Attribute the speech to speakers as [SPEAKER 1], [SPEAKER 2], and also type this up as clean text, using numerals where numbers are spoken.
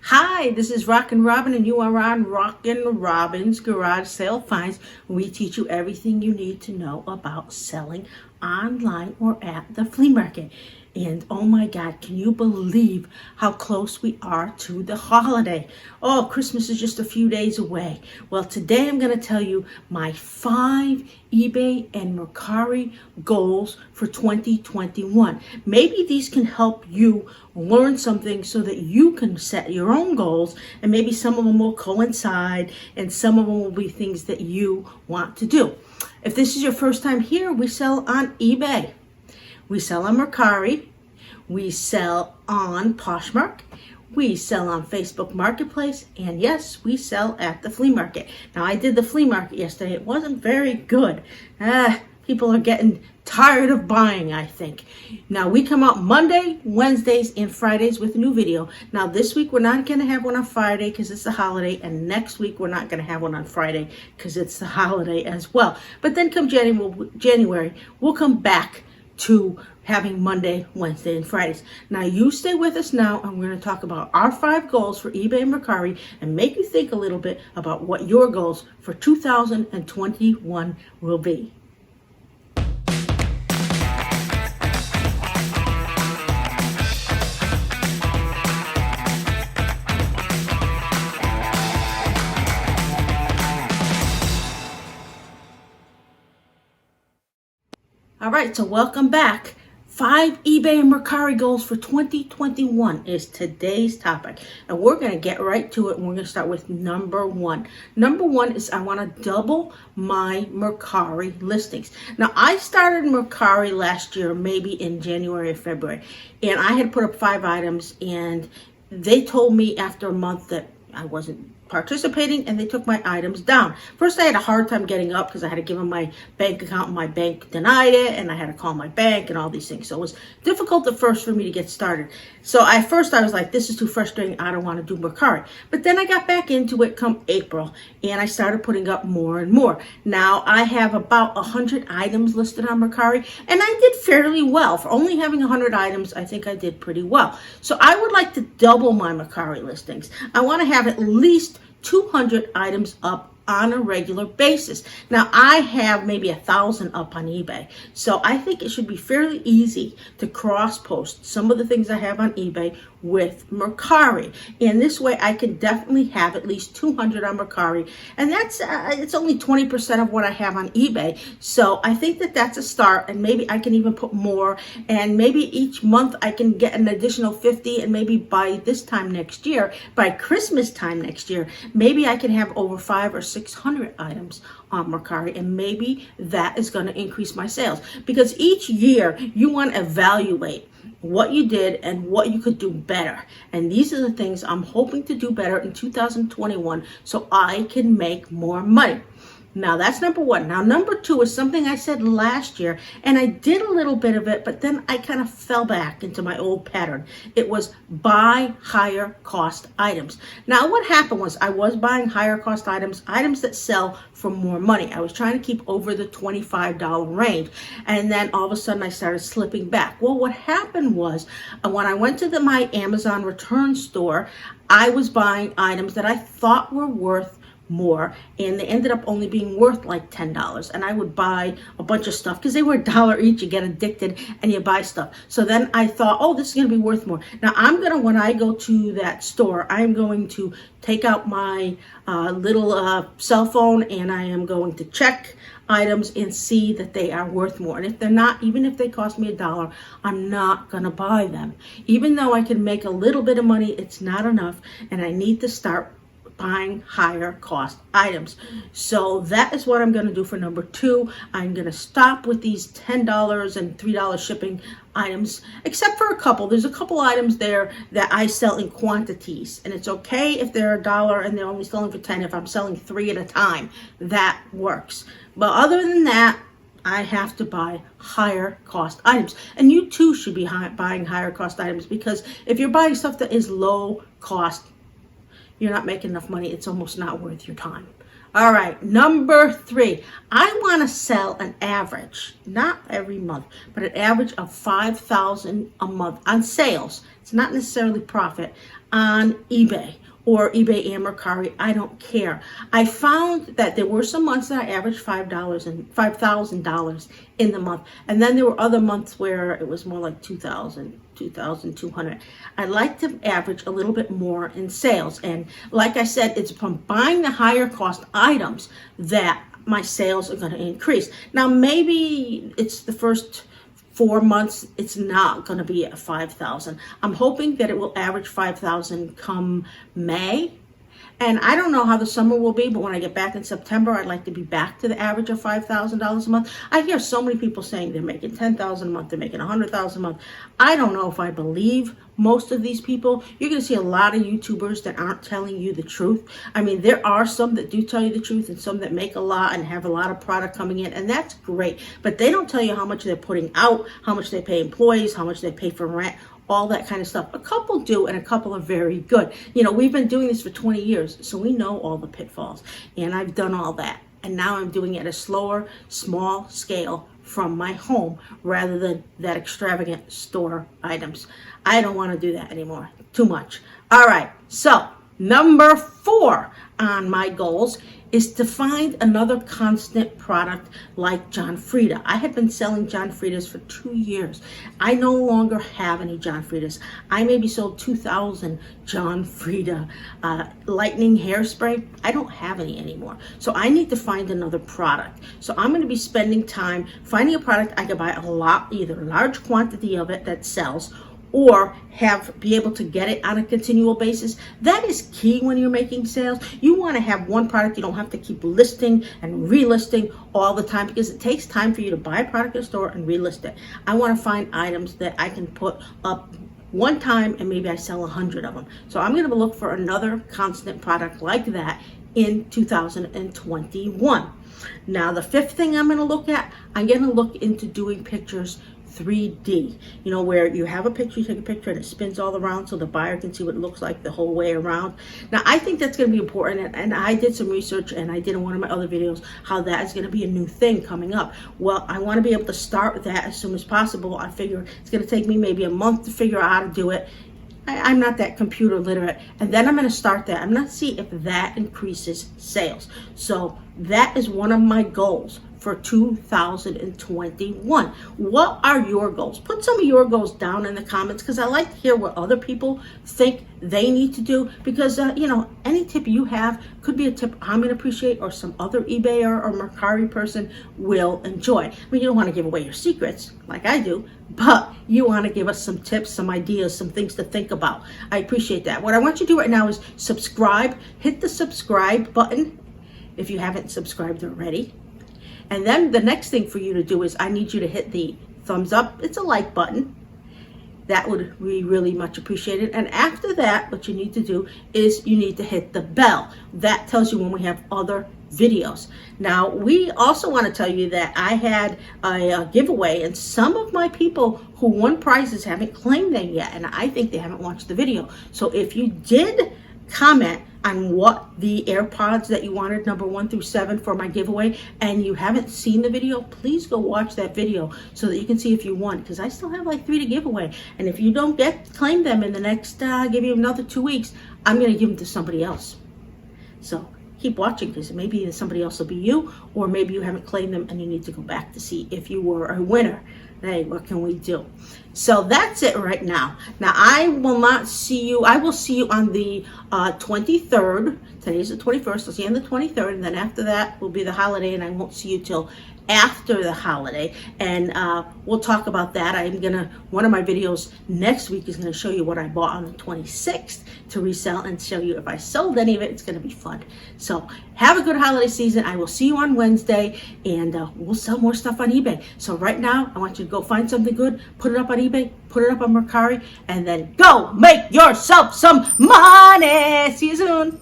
[SPEAKER 1] Hi, this is RockinRobin, and you are on RockinRobin's Garage Sale Finds. We teach you everything you need to know about selling online or at the flea market. And oh my God, can you believe how close we are to the holiday? Oh, Christmas is just a few days away. Well, today I'm going to tell you my 5 eBay and Mercari goals for 2021. Maybe these can help you learn something so that you can set your own goals, and maybe some of them will coincide and some of them will be things that you want to do. If this is your first time here, we sell on eBay. We sell on Mercari, we sell on Poshmark, we sell on Facebook Marketplace, and yes, we sell at the flea market. Now, I did the flea market yesterday. It wasn't very good. People are getting tired of buying, I think. Now, we come out Monday, Wednesdays, and Fridays with a new video. Now, this week, we're not going to have one on Friday because it's the holiday, and next week, we're not going to have one on Friday because it's the holiday as well. But then come January, we'll come back to having Monday, Wednesday, and Fridays. Now, you stay with us now, and we're going to talk about our 5 goals for eBay and Mercari and make you think a little bit about what your goals for 2021 will be. All right, so welcome back. 5 eBay and Mercari goals for 2021 is today's topic. And we're going to get right to it, and we're going to start with number 1. Number 1 is I want to double my Mercari listings. Now, I started Mercari last year, maybe in January or February, and I had put up 5 items, and they told me after a month that I wasn't participating, and they took my items down. First, I had a hard time getting up because I had to give them my bank account, and my bank denied it, and I had to call my bank and all these things. So it was difficult at first for me to get started. So at first I was like, this is too frustrating. I don't want to do Mercari. But then I got back into it come April, and I started putting up more and more. Now I have about 100 items listed on Mercari, and I did fairly well. For only having 100 items, I think I did pretty well. So I would like to double my Mercari listings. I want to have at least 200 items up on a regular basis. Now, I have maybe 1,000 up on eBay. So I think it should be fairly easy to cross-post some of the things I have on eBay with Mercari. And this way, I can definitely have at least 200 on Mercari. And that's it's only 20% of what I have on eBay. So I think that that's a start. And maybe I can even put more. And maybe each month I can get an additional 50. And maybe by this time next year, by Christmas time next year, maybe I can have over 500 or 600 items on Mercari, and maybe that is going to increase my sales, because each year you want to evaluate what you did and what you could do better. And these are the things I'm hoping to do better in 2021 so I can make more money. Now, that's number 1. Now, number 2 is something I said last year, and I did a little bit of it, but then I kind of fell back into my old pattern. It was buy higher cost items. Now, what happened was I was buying higher cost items that sell for more money. I was trying to keep over the $25 range, and then all of a sudden I started slipping back. Well, what happened was when I went to my Amazon return store, I was buying items that I thought were worth more, and they ended up only being worth like $10. And I would buy a bunch of stuff because they were $1 each. You get addicted and you buy stuff. So then I thought, oh, this is going to be worth more. Now when I go to that store, I'm going to take out my little cell phone, and I am going to check items and see that they are worth more. And if they're not, even if they cost me $1, I'm not going to buy them. Even though I can make a little bit of money, it's not enough, and I need to start buying higher cost items. So that is what I'm going to do for number 2. I'm going to stop with these $10 and $3 shipping items, except for a couple. There's a couple items there that I sell in quantities, and it's okay if they're $1 and they're only selling for 10. If I'm selling 3 at a time, that works. But other than that, I have to buy higher cost items. And you too should be buying higher cost items, because if you're buying stuff that is low cost, you're not making enough money. It's almost not worth your time. All right, number 3. I want to sell an average, not every month, but an average of $5,000 a month on sales. It's not necessarily profit, on eBay or eBay and Mercari. I don't care. I found that there were some months that I averaged $5,000 in the month, and then there were other months where it was more like 2,000, 2,200. I like to average a little bit more in sales, and like I said, it's from buying the higher cost items that my sales are going to increase. Now, maybe it's the first 4 months, it's not going to be at 5,000. I'm hoping that it will average 5,000 come May. And I don't know how the summer will be, but when I get back in September, I'd like to be back to the average of $5,000 a month. I hear so many people saying they're making $10,000 a month, they're making $100,000 a month. I don't know if I believe most of these people. You're going to see a lot of YouTubers that aren't telling you the truth. I mean, there are some that do tell you the truth and some that make a lot and have a lot of product coming in, and that's great. But they don't tell you how much they're putting out, how much they pay employees, how much they pay for rent, all that kind of stuff. A couple do, and a couple are very good. You know, we've been doing this for 20 years, so we know all the pitfalls, and I've done all that. And now I'm doing it at a slower, small scale from my home rather than that extravagant store items. I don't want to do that anymore. Too much. All right, so number 4 on my goals is to find another constant product like John Frieda. I had been selling John Friedas for 2 years. I no longer have any John Friedas. I maybe sold 2,000 John Frieda lightning hairspray. I don't have any anymore. So I need to find another product. So I'm going to be spending time finding a product I can buy a lot, either a large quantity of it that sells, or be able to get it on a continual basis. That is key when you're making sales. You want to have one product. You don't have to keep listing and relisting all the time, because it takes time for you to buy a product in a store and relist it. I want to find items that I can put up one time and maybe I sell 100 of them. So I'm going to look for another constant product like that in 2021. Now, the 5th thing I'm going to look at, I'm going to look into doing pictures 3D, you know, where you have a picture, you take a picture and it spins all around so the buyer can see what it looks like the whole way around. Now, I think that's going to be important, and I did some research, and I did in one of my other videos how that is going to be a new thing coming up. Well, I want to be able to start with that as soon as possible. I figure it's going to take me maybe a month to figure out how to do it. I'm not that computer literate, and then I'm going to start that. I'm going to see if that increases sales. So that is one of my goals for 2021. What are your goals? Put some of your goals down in the comments, because I like to hear what other people think they need to do, because you know, any tip you have could be a tip I'm going to appreciate, or some other eBay or Mercari person will enjoy. I mean, you don't want to give away your secrets like I do, but you want to give us some tips, some ideas, some things to think about. I appreciate that. What I want you to do right now is subscribe. Hit the subscribe button if you haven't subscribed already. And then the next thing for you to do is I need you to hit the thumbs up. It's a like button. That would be really much appreciated. And after that, what you need to do is you need to hit the bell. That tells you when we have other videos. Now, we also want to tell you that I had a giveaway, and some of my people who won prizes haven't claimed them yet, and I think they haven't watched the video. So if you did comment on what the AirPods that you wanted, number 1 through 7 for my giveaway, and you haven't seen the video, please go watch that video so that you can see if you won, because I still have like 3 to give away. And if you don't claim them in the next, give you another 2 weeks, I'm going to give them to somebody else. So keep watching, because maybe somebody else will be you, or maybe you haven't claimed them and you need to go back to see if you were a winner. Hey, what can we do? So that's it right now. Now, I will not see you. I will see you on the 23rd. Today's the 21st. I'll see you on the 23rd. And then after that will be the holiday, and I won't see you till after the holiday. And we'll talk about that. One of my videos next week is going to show you what I bought on the 26th to resell, and show you if I sold any of it. It's going to be fun. So have a good holiday season. I will see you on Wednesday, and we'll sell more stuff on eBay. So right now, I want you to go find something good, put it up on eBay, put it up on Mercari, and then go make yourself some money. See you soon.